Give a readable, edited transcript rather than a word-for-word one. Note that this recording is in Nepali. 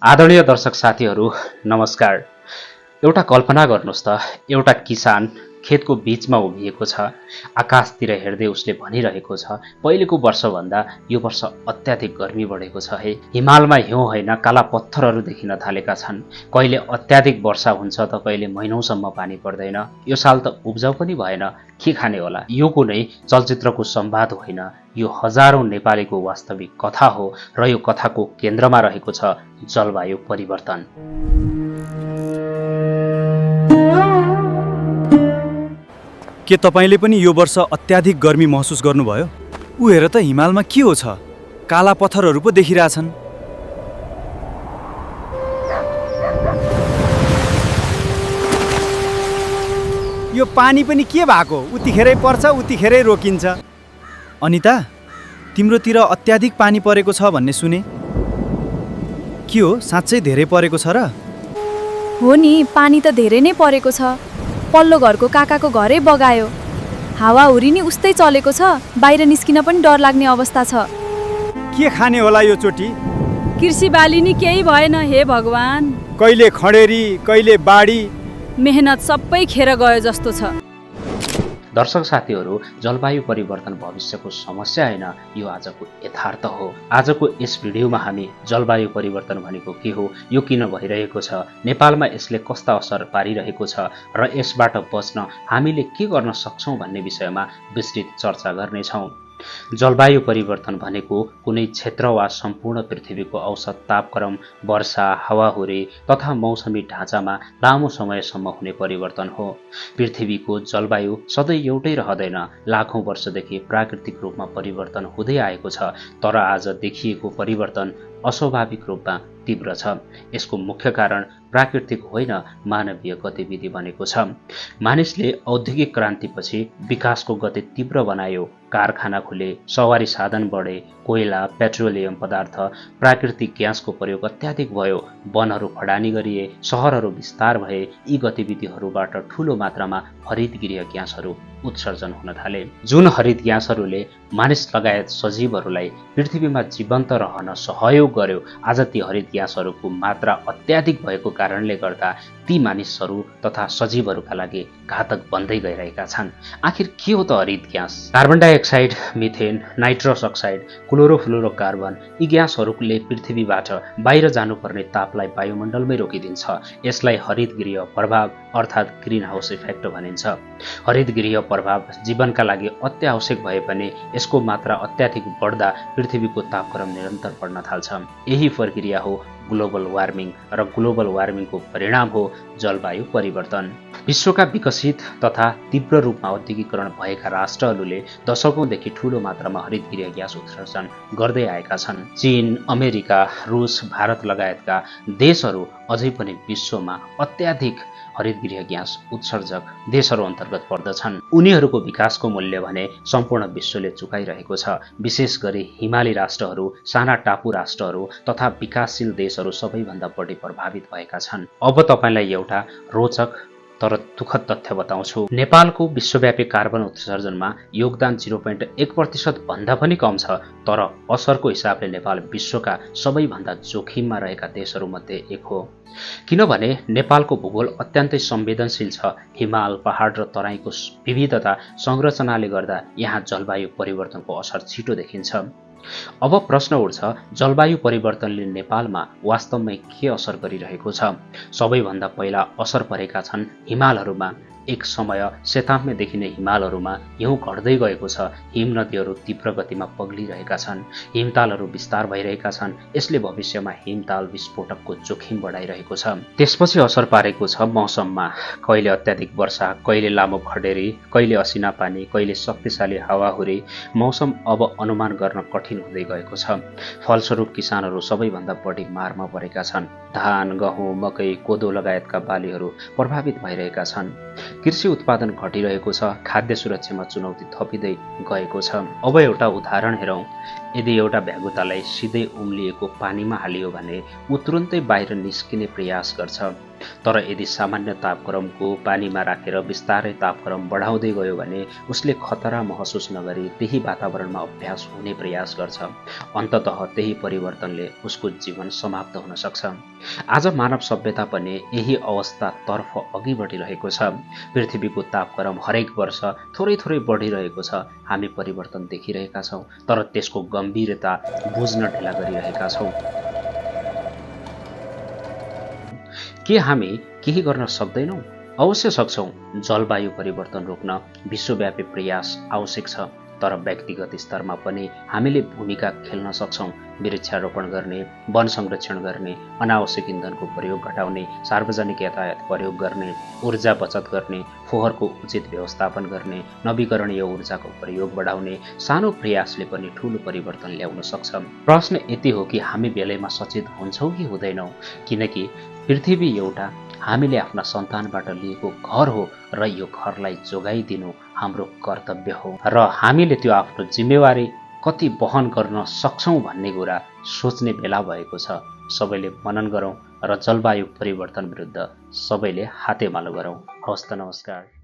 आदरणीय दर्शक साथीहरू नमस्कार। एउटा कल्पना गर्नुहोस् त, एउटा किसान खेतको बीचमा उभिएको छ। आकाशतिर हेर्दै उसले भनिरहेको छ, पहिलेको वर्षभन्दा यो वर्ष अत्याधिक गर्मी बढेको छ है। हिमालमा हिउँ होइन काला पत्थरहरू देखिन थालेका छन्। कहिले अत्याधिक वर्षा हुन्छ त कहिले महिनौसम्म पानी पर्दैन। यो साल त उब्जाउ पनि भएन, के खाने होला। यो कुनै चलचित्रको संवाद होइन, यो हजारौं नेपालीको वास्तविक कथा हो र यो कथाको केन्द्रमा रहेको छ जलवायु परिवर्तन। के तपाईले पनि यो वर्ष अत्याधिक गर्मी महसुस गर्नुभयो? उ हेर त हिमालमा के हो छ, काला पत्थरहरू पो देखिरहेछन्। यो पानी पनि के भएको? उतिखेरै पर्छ उतिखेरै रोकिन्छ। अनिता, तिम्रोतिर अत्याधिक पानी परेको छ भन्ने सुने। के हो, साँच्चै धेरै परेको छ र? हो नि, पानी त धेरै नै परेको छ। पल्लो घरको काकाको घरै बगायो। हावाहुरी नि उस्तै चलेको छ, बाहिर निस्किन पनि डर लाग्ने अवस्था छ। के खाने होला यो चोटी? कृषि बाली नि केही भएन, हे भगवान। कहिले खडेरी कहिले बाढी, मेहनत सबै खेर गयो जस्तो छ। दर्शक साथीहरू, जलवायु परिवर्तन भविष्यको समस्या होइन, यो आजको यथार्थ हो। आजको यस भिडियोमा हामी जलवायु परिवर्तन भनेको के हो, यो किन भइरहेको छ, नेपालमा यसले कस्ता असर पारिरहेको छ र यसबाट बच्न हामीले के गर्न सक्छौं भन्ने विषयमा विस्तृत चर्चा गर्नेछौं। जलवायु परिवर्तन भनेको कुनै क्षेत्र वा सम्पूर्ण पृथ्वीको औसत तापक्रम, वर्षा, हावाहुरी तथा मौसमी ढाँचामा लामो समयसम्म हुने परिवर्तन हो। पृथ्वीको जलवायु सधैँ एउटै रहँदैन, लाखौं वर्षदेखि प्राकृतिक रूपमा परिवर्तन हुँदै आएको छ। तर आज देखिएको परिवर्तन अस्वाभाविक रूपमा तीव्र छ। यसको मुख्य कारण प्राकृतिक होइन, मानवीय गतिविधि बनेको छ। मानिसले औद्योगिक क्रान्तिपछि विकासको गति तीव्र बनायो। कारखाना खुले, सवारी साधन बढे, कोइला, पेट्रोलियम पदार्थ, प्राकृतिक ग्यासको प्रयोग अत्याधिक भयो, वनहरू फडानी गरिए, शहरहरू विस्तार भए। यी गतिविधिहरूबाट ठूलो मात्रामा हरितगृह ग्यासहरू उत्सर्जन हुन थाले। जुन हरित ग्यासहरूले मानिस लगायत सजीवहरूलाई पृथ्वीमा जीवन्त रहन सहयोग गर्यो, आज ती हरित ग्यासहरूको मात्रा अत्याधिक भएको कारणले गर्दा ती मानिसहरू तथा सजीवहरूका लागि घातक बन्दै गइरहेका छन्। आखिर के हो त हरित gas? Carbon dioxide, methane, nitrous oxide, chlorofluorocarbon यी ग्यासहरूले पृथ्वीबाट बाहिर जानुपर्ने तापलाई वायुमण्डलमै रोकिदिन्छ। यसलाई हरितगृह प्रभाव अर्थात् ग्रीन हाउस इफेक्ट भनिन्छ। हरितगृह प्रभाव जीवनका लागि अत्यावश्यक भए पनि यसको मात्रा अत्याधिक बढ्दा पृथ्वीको तापक्रम निरन्तर बढ्न थाल्छ। यही प्रक्रिया हो ग्लोबल वार्मिङ र ग्लोबल वार्मिङको परिणाम हो जलवायु परिवर्तन। विश्वका विकसित तथा तीव्र रूपमा औद्योगिकरण भएका राष्ट्रहरूले दशकौंदेखि ठूलो मात्रामा हरितगृह ग्यास उत्सर्जन गर्दै आएका छन्। चीन, अमेरिका, रुस, भारत लगायतका देशहरू अझै पनि विश्वमा अत्याधिक हरितगृह ग्यास उत्सर्जक देशहरू अन्तर्गत पर्दछन्। उनीहरूको विकासको मूल्य भने सम्पूर्ण विश्वले चुकाइरहेको छ। विशेष गरी हिमाली राष्ट्रहरू, साना टापु राष्ट्रहरू तथा विकासशील देशहरू सबैभन्दा बढी प्रभावित भएका छन्। अब तपाईलाई एउटा रोचक तर दुःखद तथ्य बताउँछु। नेपालको विश्वव्यापी कार्बन उत्सर्जनमा योगदान 0.1% भन्दा पनि कम छ। तर असरको हिसाबले नेपाल विश्वका सबैभन्दा जोखिममा रहेका देशहरूमध्ये एक हो। किनभने नेपालको भूगोल अत्यन्तै संवेदनशील छ। हिमाल, पहाड र तराईको विविधता संरचनाले गर्दा यहाँ जलवायु परिवर्तनको असर छिटो देखिन्छ। अब प्रश्न उठ्छ, जलवायु परिवर्तनले नेपालमा वास्तवमै के असर गरिरहेको छ? सबैभन्दा पहिला असर परेका छन् हिमालहरूमा। एक समय सेताम्य देखिने हिमालहरूमा हिउँ घट्दै गएको छ। हिम नदीहरू तीव्र गतिमा पग्लिरहेका छन्। हिमतालहरू विस्तार भइरहेका छन्। यसले भविष्यमा हिमताल विस्फोटकको जोखिम बढाइरहेको छ। त्यसपछि असर पारेको छ मौसममा। कहिले अत्याधिक वर्षा, कहिले लामो खडेरी, कहिले असिना पानी, कहिले शक्तिशाली हावाहुरी। मौसम अब अनुमान गर्न कठिन हुँदै गएको छ। फलस्वरूप किसानहरू सबैभन्दा बढी मारमा परेका छन्। धान, गहुँ, मकै, कोदो लगायतका बालीहरू प्रभावित भइरहेका छन्। कृषि उत्पादन घटिरहेको छ। खाद्य सुरक्षामा चुनौती थपिँदै गएको छ। अब एउटा उदाहरण हेरौँ। यदि एउटा भ्यागुतालाई सिधै उम्लिएको पानीमा हालियो भने ऊ तुरुन्तै बाहिर निस्किने प्रयास गर्छ। तर यदि सामान्य तापक्रमको पानीमा राखेर बिस्तारै तापक्रम बढाउँदै गयो भने उसले खतरा महसुस नगरी त्यही वातावरणमा अभ्यास हुने प्रयास गर्छ। अन्ततः त्यही परिवर्तनले उसको जीवन समाप्त हुन सक्छ। आज मानव सभ्यता पनि यही अवस्थातर्फ अघि बढिरहेको छ। पृथ्वीको तापक्रम हरेक वर्ष थोरै थोरै बढिरहेको छ। हामी परिवर्तन देखिरहेका छौँ, तर त्यसको गम्भीरता बुझ्न ढिला गरिरहेका छौँ। के हामी केही गर्न सक्दैनौँ? अवश्य सक्छौँ। जलवायु परिवर्तन रोक्न विश्वव्यापी प्रयास आवश्यक छ, तर व्यक्तिगत स्तरमा पनि हामीले भूमिका खेल्न सक्छौँ। वृक्षारोपण गर्ने, वन संरक्षण गर्ने, अनावश्यक इन्धनको प्रयोग घटाउने, सार्वजनिक यातायात प्रयोग गर्ने, ऊर्जा बचत गर्ने, फोहोरको उचित व्यवस्थापन गर्ने, नवीकरणीय ऊर्जाको प्रयोग बढाउने सानो प्रयासले पनि ठूलो परिवर्तन ल्याउन सक्छ। प्रश्न यति हो कि हामी बेलैमा सचेत हुन्छौँ कि हुँदैनौँ? किनकि पृथ्वी एउटा हामीले आफ्ना सन्तानबाट लिएको घर हो र यो घरलाई जोगाइदिनु हाम्रो कर्तव्य हो र हामीले त्यो आफ्नो जिम्मेवारी कति वहन गर्न सक्छौँ भन्ने कुरा सोच्ने बेला भएको छ। सबैले मनन गरौँ र जलवायु परिवर्तन विरुद्ध सबैले हातेमालो गरौँ। हवस् त, नमस्कार।